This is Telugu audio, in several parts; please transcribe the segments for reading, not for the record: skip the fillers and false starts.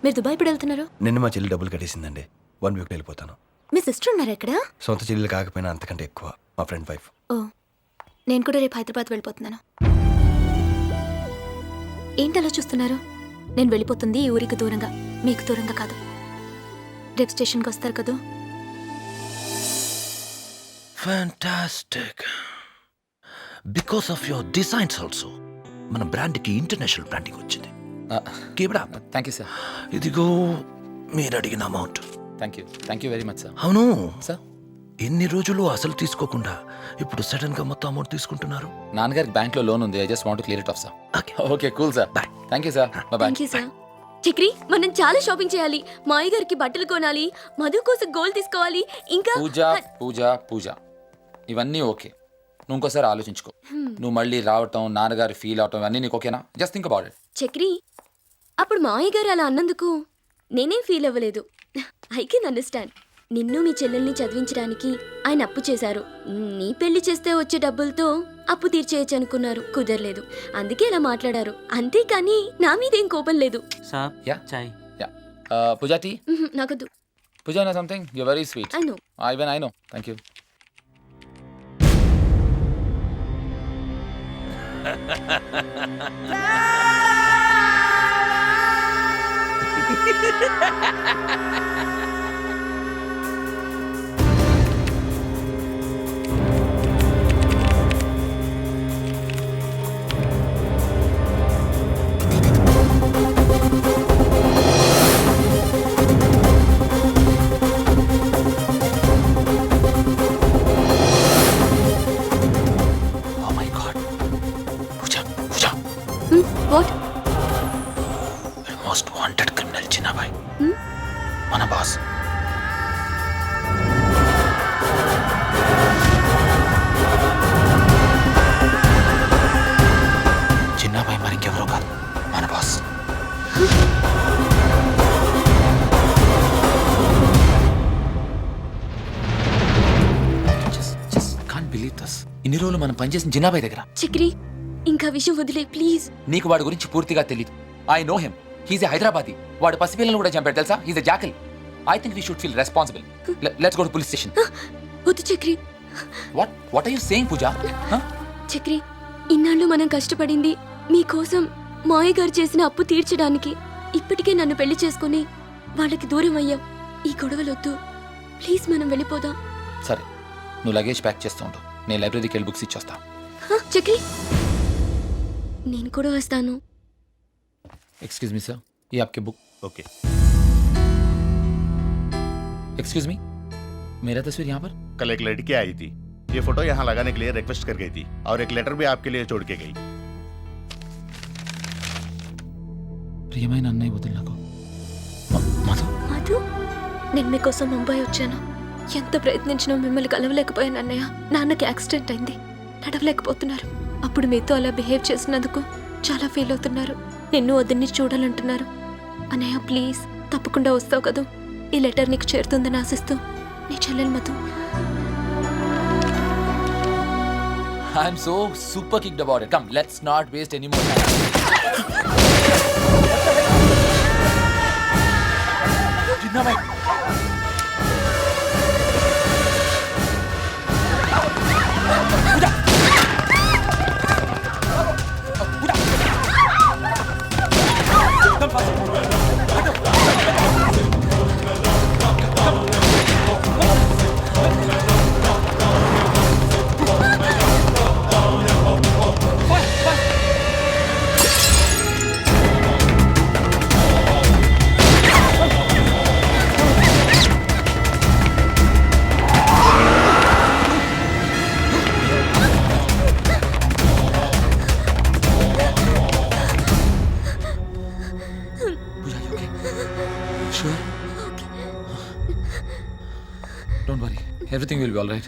మీరు దుబాయ్ ఇప్పుడు వెళ్తున్నారు? నిన్న మా చెల్లి డబ్బులు కట్టేసిందండి. 1 వీక్ వెళ్ళిపోతాను. మీ సిస్టర్ ఉన్నారు ఎక్కడ? సొంత చెల్లెలు కాకపోయినా అంతకంటే ఎక్కువ మా ఫ్రెండ్ వైఫ్. ఓ, నేను కూడా రేపు హైదరాబాద్ వెళ్ళిపోతున్నాను. ఏంటి అలా చూస్తున్నారు? నేను వెళ్ళిపోతుంది ఈ ఊరికి దూరంగా, మీకు దూరంగా కాదు. రేపు స్టేషన్కి వస్తారు కదా. Fantastic. Because of your designs also, మన బ్రాండ్కి ఇంటర్నేషనల్ బ్రాండింగ్ వచ్చింది. Keep up. Thank you sir. ఇదిగో మీరు అడిగిన amount. Thank you very much sir. అవును సార్, ఎన్ని రోజులు అసలు తీసుకోకుండా ఇప్పుడు సడన్ గా మొత్తం అమౌంట్ తీసుకుంటున్నారు? నాన్నగారికి బ్యాంక్ లో లోన్ ఉంది. I just want to clear it of sir. Okay. Okay cool sir. Bye. Thank you sir. By by. Thank you sir. Chakri, మనం చాలా షాపింగ్ చేయాలి. మా అయ్య గారికి బట్టలు కొనాలి, మధు కోసం గోల్డ్ తీసుకోవాలి, ఇంకా పూజ పూజ పూజ ఇవన్నీ ఓకే. నువ్వు ఇంకోసారి ఆలోచించుకో. నువ్వు మళ్ళీ రావటం, నాన్నగారు ఫీల్ అవటం ఇవన్నీ నీకు ఓకేనా? Just think about it. Chakri, అప్పుడు మా అయ్య గారు అలా అన్నందుకు నేనేం ఫీల్ అవ్వలేదు. I can understand. నిన్ను మీ చెల్లెల్ని చదివించడానికి ఆయన అప్పు చేశారు. నీ పెళ్లి చేస్తే వచ్చే డబ్బులతో అప్పు తీర్చేయచ్చు అనుకున్నారు, కుదరలేదు. అందుకే ఇలా మాట్లాడారు. అంతేకాని నా మీదేం కోపం లేదు. యా చాయ్. యా పూజా టీ. నాకొద్దు. Pooja no something you very sweet. I know. I know. Thank you. Oh my God. Pooja Pooja. What? Most wanted criminal Chinnabai. మన బాస్. చిన్నబాయ్ మరింకెవరో కాదు, మన boss. Just can't believe this. ఇన్ని రోజులు మనం పనిచేసిన జిన్నాబాయ్ దగ్గర. చక్రి, ఇంకా విషయం వదిలే ప్లీజ్. నీకు వాడి గురించి పూర్తిగా తెలియదు. I know him. He's a Hyderabadi. వాడు పసిపిల్లలను కూడా చంపాడు తెలుసా. He's a jackal. I think we should feel responsible. Let's go to police station. వద్దు Chakri. What are you saying Pooja? Chakri, ఇన్నాళ్ళు మనం కష్టపడింది మీకోసం. మాయ గారు చేసిన అప్పు తీర్చడానికి. ఇప్పటికే నన్ను పెళ్లి చేసుకుని వాళ్ళకి దూరం అయ్యాం. ఈ గొడవలొద్దు ప్లీజ్, మనం వెళ్ళిపోదాం. సరే, నువ్వు లగేజ్ ప్యాక్ చేస్తూ ఉండు. నేను లైబ్రరీకి వెళ్ళి బుక్స్ ఇచ్చొస్తా. చక్రి, నేను కూడా వస్తాను. एक्सक्यूज मी सर, ये आपके बुक. ओके. एक्सक्यूज मी, मेरा तस्वीर यहाँ पर. कल एक लड़की आई थी, ये फोटो यहाँ लगाने के लिए रिक्वेस्ट कर गई थी और एक लेटर भी आपके लिए छोड़ के गई. ప్రియమైన అన్నయ్య వదిలి నాకు. మధు, మధు, నేను మీకోసం ముంబై వచ్చాను. ఎంత ప్రయత్నించినా మిమ్మల్ని కలవలేకపోయాను అన్నయ్య. నాన్నకి యాక్సిడెంట్ అయింది, నడవలేకపోతున్నారు. అప్పుడు మీతో అలా బిహేవ్ చేసినందుకు చాలా ఫీల్ అవుతున్నారు. నిన్ను వదిన్ని చూడాలంటున్నారు. అన్నయ్య ప్లీజ్, తప్పకుండా వస్తావు కదా. ఈ లెటర్ నీకు చేరుతుందని ఆశిస్తూ, నీ చెల్లెలు Madhu. I'm so super kicked about it. Come, let's not waste any more time. Jinnabhai. Sure. Don't worry. Everything will be all right.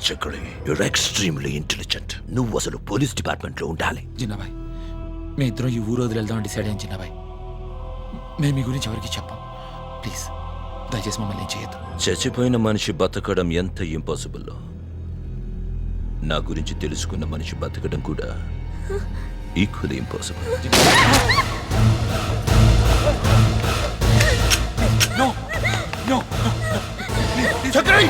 Chakri you're extremely intelligent. నువ్వు అసలు పోలీస్ డిపార్ట్మెంట్ లో ఉండాలి. జిన్నాబాయ్ మీ ఇద్దరం ఈ ఊరు వదిలి వెళ్దామని డిసైడ్ అయ్యాను జిన్నాబాయ్. మేము మీ గురించి ఎవరికి చెప్పాం. ప్లీజ్ దయచేసి మమ్మల్ని ఏం చేయొద్దు. చచ్చిపోయిన మనిషి బతకడం ఎంత ఇంపాసిబుల్, నా గురించి తెలుసుకున్న మనిషి బతకడం కూడా equally impossible. No no Chakri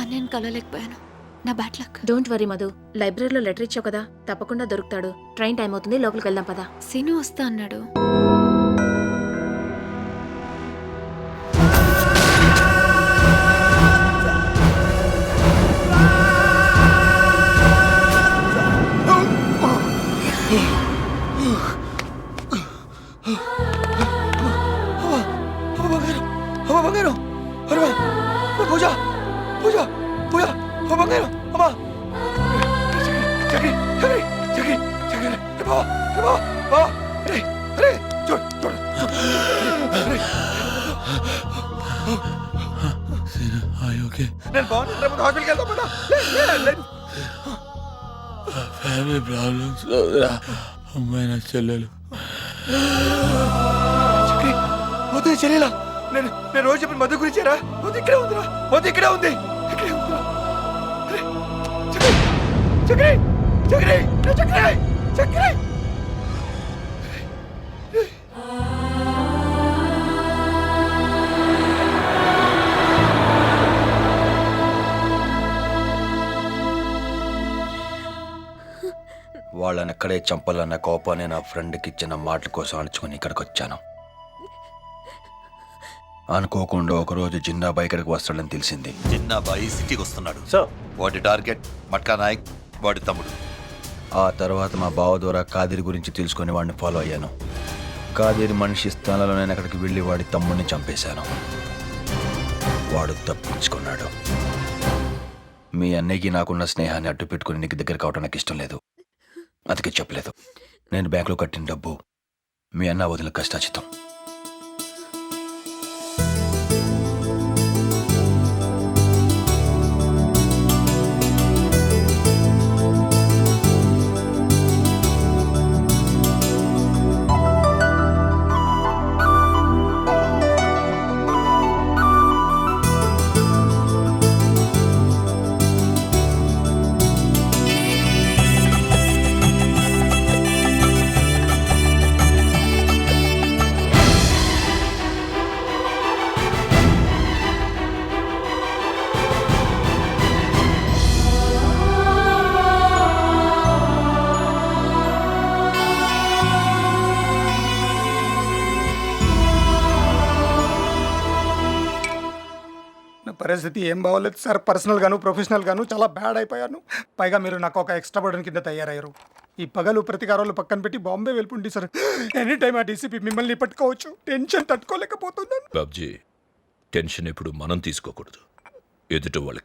అన్నయ్యను కలవలేకపోయాను. నా bad luck. Don't worry Madhu, లైబ్రరీలో లెటర్ ఇచ్చావు కదా, తప్పకుండా దొరుకుతాడు. ట్రైన్ టైం అవుతుంది, లోపలికి వెళ్దాం పదా. సీను వస్తా అన్నాడు. బంగారం పూజ పూజ పూజ బంగారం అమ్మా చక్రి చక్రి చక్రి చక్రి బాబా బాబా బాబా అరే అరే చూడు చూడు నేను బాగున్నాను. రేపు హాస్పిటల్కి వెళ్తాం పదా. ఫ్యామిలీ ప్రాబ్లమ్స్ అమ్మాయి నా చెల్లెలు. చక్రి వద్దు చెల్లెలా. నేను నేను రోజు చెప్పిన మధు గురించేరా. వద్దు ఇక్కడే ఉందిరా. వద్దు ఇక్కడే ఉంది. ఇక్కడే ఉందిరా. చక్రి చక్రి చక్రి చక్రి వాళ్ళని ఎక్కడే చంపాలన్న కోపాన్ని నా ఫ్రెండ్కి ఇచ్చిన మాటల కోసం అణుచుకుని ఇక్కడికి వచ్చాను. అనుకోకుండా ఒకరోజు జిన్నాబాయ్ ఇక్కడికి వస్తాడని తెలిసింది. జిన్నాబాయి సిటీకి వస్తున్నాడు సార్. వాడి టార్గెట్ మట్కా నాయక్, వాడి తమ్ముడు. ఆ తర్వాత మా బావ ద్వారా కాదిరి గురించి తెలుసుకొని వాడిని ఫాలో అయ్యాను. కాదిరి మనిషి స్థానంలో నేను అక్కడికి వెళ్ళి వాడి తమ్ముడిని చంపేశాను. వాడు తప్పించుకున్నాడు. మీ అన్నయ్యకి నాకున్న స్నేహాన్ని అడ్డు పెట్టుకుని నీకు దగ్గర కావడం నాకు ఇష్టం లేదు. అందుకే చెప్పలేదు. నేను బ్యాంకులో కట్టిన డబ్బు మీ అన్న వదిలిన కష్టాచితం. పరిస్థితి ఏం బాగోలేదు సార్. పర్సనల్ గాను ప్రొఫెషనల్ గాను చాలా బ్యాడ్ అయిపోయాను. పైగా మీరు నాకు ఒక ఎక్స్ట్రా బర్డన్ కింద తయారయ్యారు. ఈ పగలు ప్రతీకారాలు పక్కన పెట్టి బాంబే వెళ్ళిపోండి సార్. ఎనీ టైం ఆ డీసీపీ మిమ్మల్ని పట్టుకోవచ్చు. టెన్షన్ తట్టుకోలేకపోతున్నాను. బాబ్జీ, టెన్షన్ ఎప్పుడు మనం తీసుకోకూడదు, ఎదుట వాళ్ళకి